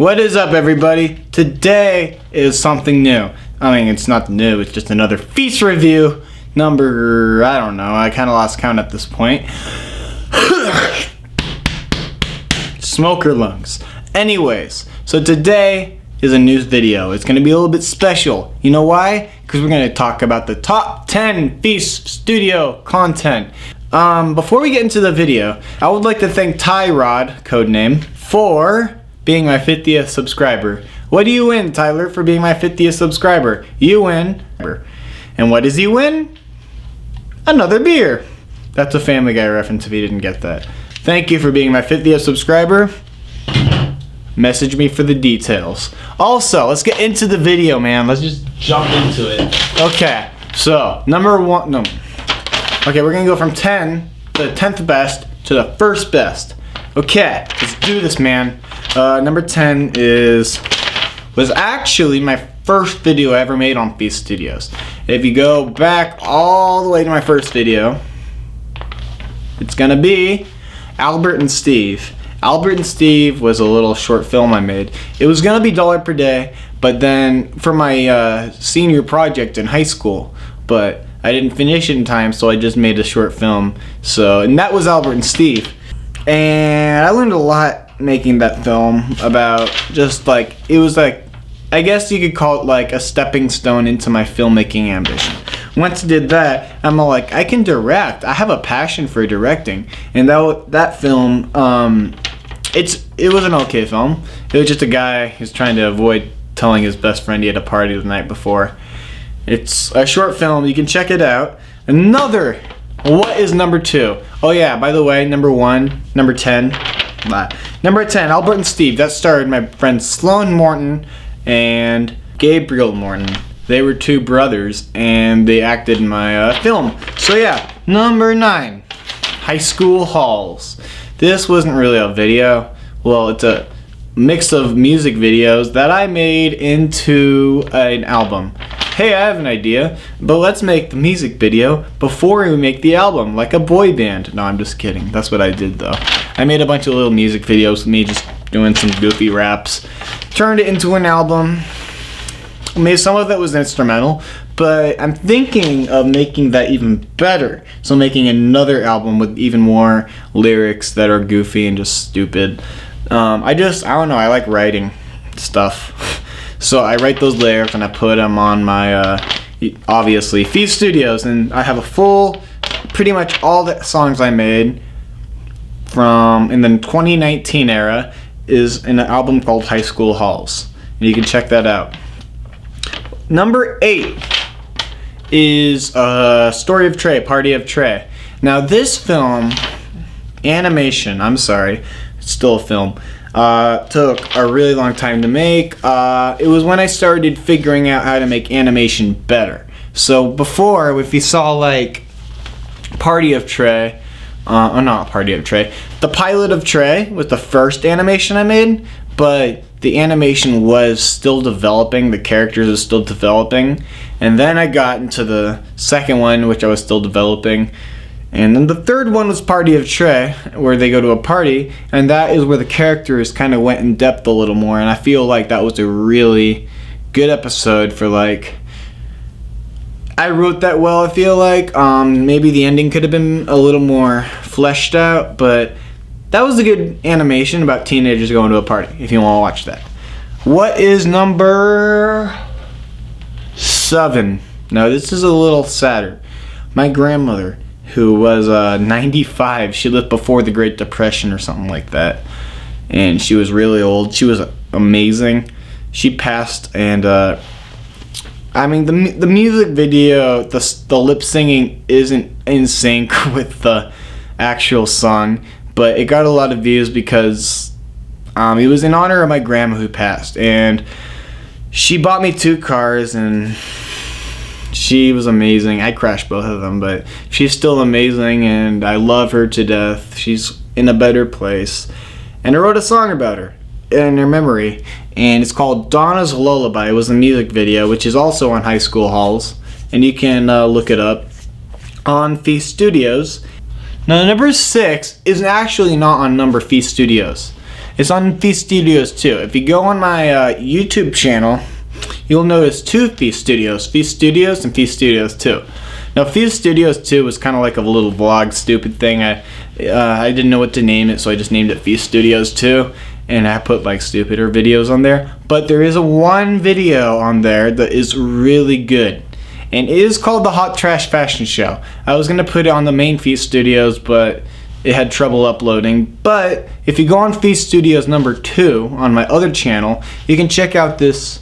What is up, everybody? Today is something new. I mean, it's not new, it's just another Feece review. Number, I don't know, I kind of lost count at this point. Smoker lungs. Anyways, so today is a news video. It's going to be a little bit special. You know why? Because we're going to talk about the top 10 Feece studio content. Before we get into the video, I would like to thank Tyrod, codename, for being my 50th subscriber. What do you win, Tyler, for being my 50th subscriber? You win. And what does he win? Another beer. That's a Family Guy reference if you didn't get that. Thank you for being my 50th subscriber. Message me for the details. Also, let's get into the video, man. Let's just jump into it. Okay, so number one, no. Okay, we're gonna go from 10, the 10th best, to the first best. Okay, let's do this, man. Number 10 was actually my first video I ever made on Feece Studios. If you go back all the way to my first video, it's gonna be Albert and Steve. Albert and Steve was a little short film I made. It was gonna be $1 per day, but then for my senior project in high school, but I didn't finish it in time, so I just made a short film. And that was Albert and Steve. And I learned a lot making that film about just like, it was like, I guess you could call it like a stepping stone into my filmmaking ambition. Once I did that, I'm like, I can direct. I have a passion for directing. And that film, it was an okay film. It was just a guy who's trying to avoid telling his best friend he had a party the night before. It's a short film. You can check it out. What is number 2? Oh yeah, by the way, number 10, Albert and Steve. That starred my friends Sloan Morton and Gabriel Morton. They were two brothers and they acted in my film. So yeah, number 9, High School Halls. This wasn't really a video. Well, it's a mix of music videos that I made into an album. Hey, I have an idea, but let's make the music video before we make the album, like a boy band. No, I'm just kidding. That's what I did, though. I made a bunch of little music videos with me just doing some goofy raps. Turned it into an album. Maybe some of it was instrumental, but I'm thinking of making that even better. So making another album with even more lyrics that are goofy and just stupid. I don't know, I like writing stuff. So I write those lyrics and I put them on my, obviously, Feece Studios. And I have pretty much all the songs I made in the 2019 era is in an album called High School Halls. And you can check that out. Number 8 is Story of Trey, Party of Trey. Now this film, animation, I'm sorry, it's still a film, took a really long time to make. It was when I started figuring out how to make animation better. So before, if you saw like Party of Trey, not Party of Trey, the pilot of Trey was the first animation I made, but the animation was still developing, the characters are still developing, and then I got into the second one, which I was still developing. And then the third one was Party of Trey, where they go to a party, and that is where the characters kind of went in depth a little more, and I feel like that was a really good episode for like, I wrote that well, I feel like. Maybe the ending could have been a little more fleshed out, but that was a good animation about teenagers going to a party, if you want to watch that. What is number 7? Now this is a little sadder. My grandmother, who was 95. She lived before the Great Depression or something like that. And she was really old. She was amazing. She passed, and I mean, the music video, the lip singing isn't in sync with the actual song, but it got a lot of views because it was in honor of my grandma who passed. And she bought me 2 cars, and she was amazing. I crashed both of them, but she's still amazing, and I love her to death. She's in a better place. And I wrote a song about her in her memory, and it's called Donna's Lullaby. It was a music video, which is also on High School Halls, and you can look it up on Feece Studios. Now, number 6 is actually not on Feece Studios. It's on Feece Studios too. If you go on my YouTube channel, you'll notice two Feece Studios. Feece Studios and Feece Studios 2. Now Feece Studios 2 was kind of like a little vlog stupid thing. I didn't know what to name it, so I just named it Feece Studios 2. And I put like stupider videos on there. But there is one video on there that is really good. And it is called the Hot Trash Fashion Show. I was going to put it on the main Feece Studios, but it had trouble uploading. But if you go on Feece Studios number 2 on my other channel, you can check out this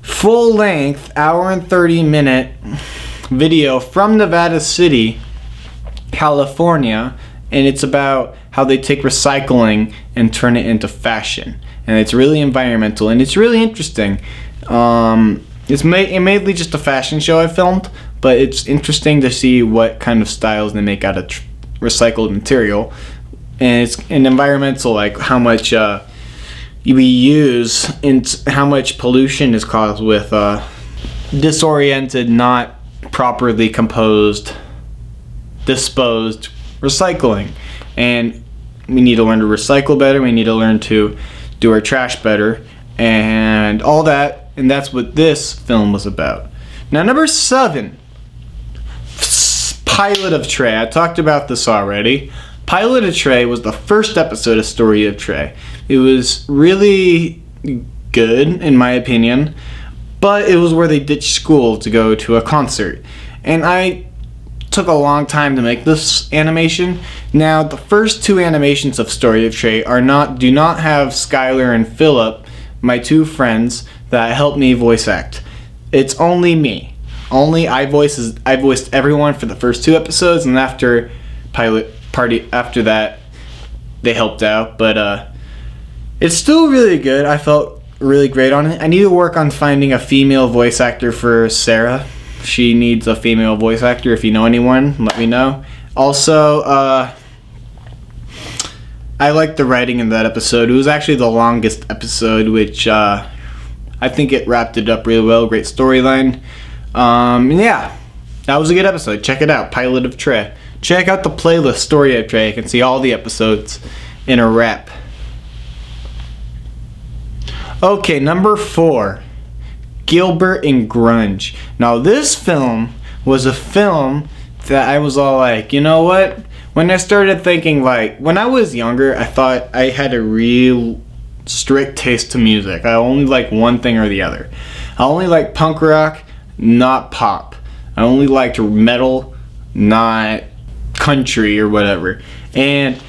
full-length, hour and 30-minute video from Nevada City, California. And it's about how they take recycling and turn it into fashion. And it's really environmental and it's really interesting. It's mainly just a fashion show I filmed, but it's interesting to see what kind of styles they make out of recycled material. And it's an environmental, like how much we use and how much pollution is caused with disoriented, not properly composed, disposed recycling. And we need to learn to recycle better, we need to learn to do our trash better, and all that. And that's what this film was about. Now, number 7, Pilot of Trey. I talked about this already. Pilot of Trey was the first episode of Story of Trey. It was really good, in my opinion, but it was where they ditched school to go to a concert. And I took a long time to make this animation. Now, the first 2 animations of Story of Trey do not have Skylar and Philip, my 2 friends that helped me voice act. It's only me. Only I voiced everyone for the first 2 episodes, and after that, they helped out. But it's still really good. I felt really great on it. I need to work on finding a female voice actor for Sarah. She needs a female voice actor. If you know anyone, let me know. Also, I liked the writing in that episode. It was actually the longest episode, which I think it wrapped it up really well. Great storyline. Yeah, that was a good episode. Check it out, Pilot of Trey. Check out the playlist, Story of Trey. You can see all the episodes in a wrap. Okay, number 4. Gilbert and Grunge. Now, this film was a film that I was all like, you know what? When I started thinking, like, when I was younger, I thought I had a real strict taste to music. I only like one thing or the other. I only like punk rock, not pop. I only liked metal, not country or whatever. And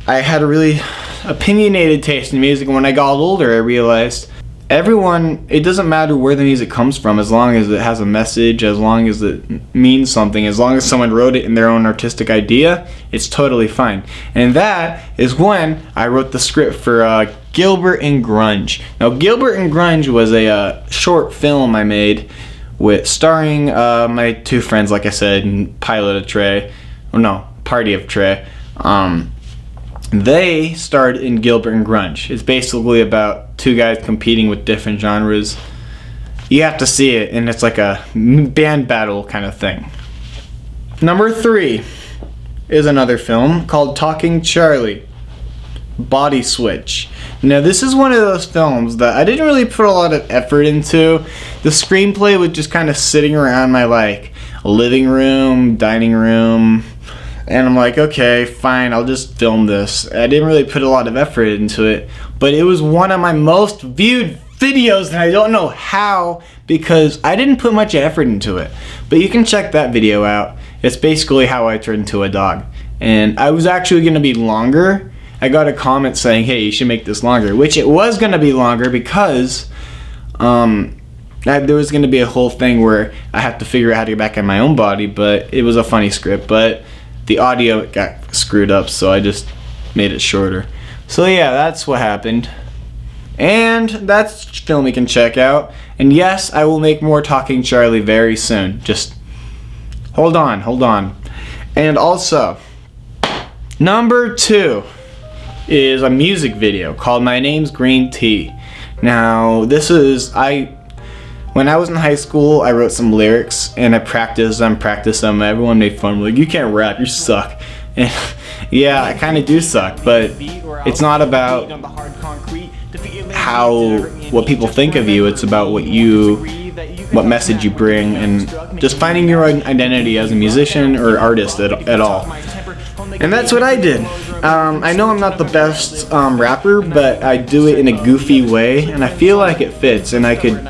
I had a really opinionated taste in music. And when I got older, I realized it doesn't matter where the music comes from, as long as it has a message, as long as it means something, as long as someone wrote it in their own artistic idea, it's totally fine. And that is when I wrote the script for Gilbert and Grunge. Now, Gilbert and Grunge was a short film I made starring my 2 friends, like I said, in Pilot of Trey. Oh no, Party of Trey. They starred in Gilbert and Grunge. It's basically about 2 guys competing with different genres. You have to see it, and it's like a band battle kind of thing. Number 3 is another film called Talking Charlie, Body Switch. Now, this is one of those films that I didn't really put a lot of effort into. The screenplay was just kind of sitting around my living room, dining room, and I'm like, okay, fine, I'll just film this. I didn't really put a lot of effort into it, but it was one of my most viewed videos, and I don't know how, because I didn't put much effort into it. But you can check that video out. It's basically how I turned into a dog. And I was actually going to be longer. I got a comment saying, hey, you should make this longer, which it was going to be longer because there was going to be a whole thing where I have to figure out how to get back in my own body, but it was a funny script. But the audio got screwed up, so I just made it shorter. So yeah, that's what happened. And that's film you can check out. And yes, I will make more Talking Charlie very soon. Just hold on. And also, number 2 is a music video called My Name's Green Tea. Now, when I was in high school, I wrote some lyrics and I practiced them. Everyone made fun of me, like, you can't rap, you suck. And Yeah, I kind of do suck, but it's not about what people think of you. It's about what message you bring, and just finding your own identity as a musician or artist at all. And that's what I did. I know I'm not the best rapper, but I do it in a goofy way, and I feel like it fits, and I could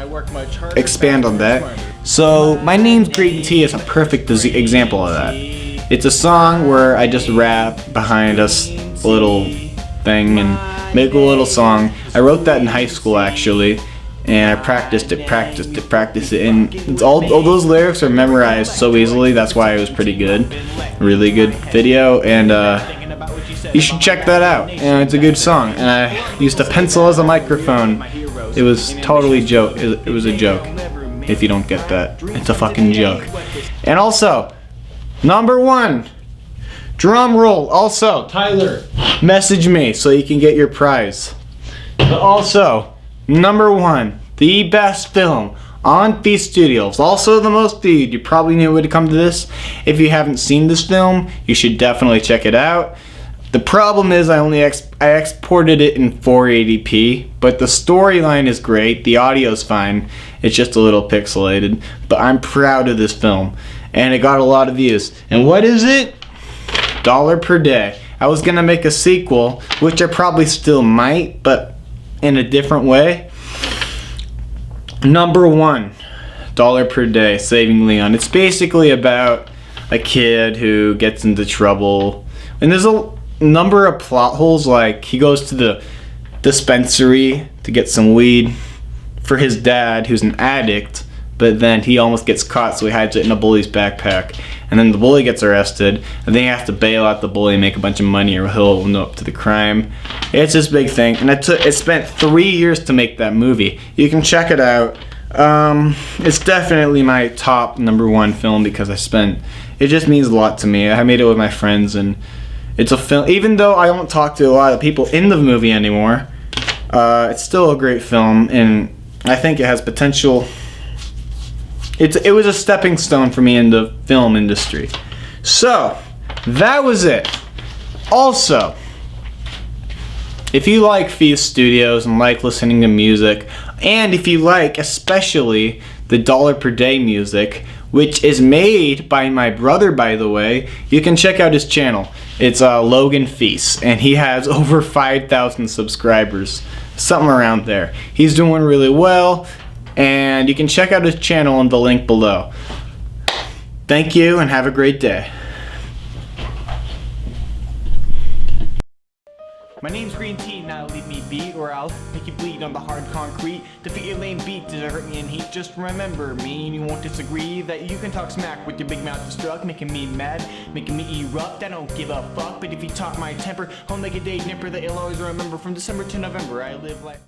expand on that. So my name's Green Tea is a perfect example of that. It's a song where I just rap behind a little thing and make a little song. I wrote that in high school actually, and I practiced it, and it's all those lyrics are memorized so easily. That's why it was pretty good, really good video, and you should check that out. And it's a good song. And I used a pencil as a microphone. It was totally joke. It was a joke. If you don't get that, it's a fucking joke. And also, number 1, drum roll. Also, Tyler, message me so you can get your prize. But also, number 1, the best film on Feece Studios. Also the most viewed. You probably knew where to come to this. If you haven't seen this film, you should definitely check it out. The problem is I exported it in 480p, but the storyline is great, the audio's fine, it's just a little pixelated, but I'm proud of this film, and it got a lot of views. And what is it? $1 per day. I was gonna make a sequel, which I probably still might, but in a different way. Number 1, $1 per day, Saving Leon. It's basically about a kid who gets into trouble, and there's a number of plot holes, like he goes to the dispensary to get some weed for his dad who's an addict, but then he almost gets caught, so he hides it in a bully's backpack, and then the bully gets arrested, and then he has to bail out the bully and make a bunch of money or he'll own up to the crime. It's this big thing, and it spent 3 years to make that movie. You can check it out. It's definitely my top number 1 film because it just means a lot to me. I made it with my friends, and it's a film, even though I don't talk to a lot of people in the movie anymore, it's still a great film, and I think it has potential. It was a stepping stone for me in the film industry. So, that was it. Also, if you like Feece Studios and like listening to music, and if you like especially the $1 per day music, which is made by my brother, by the way, you can check out his channel. It's Logan Feece, and he has over 5,000 subscribers, something around there. He's doing really well, and you can check out his channel in the link below. Thank you, and have a great day. My name's Green Tea, now leave me be, or I'll make you bleed on the hard concrete. Defeat your lame beat, does it hurt me in heat? Just remember me, and you won't disagree that you can talk smack with your big mouth struck, making me mad, making me erupt. I don't give a fuck, but if you talk my temper, I'll make a day nipper that you'll always remember. From December to November, I live life.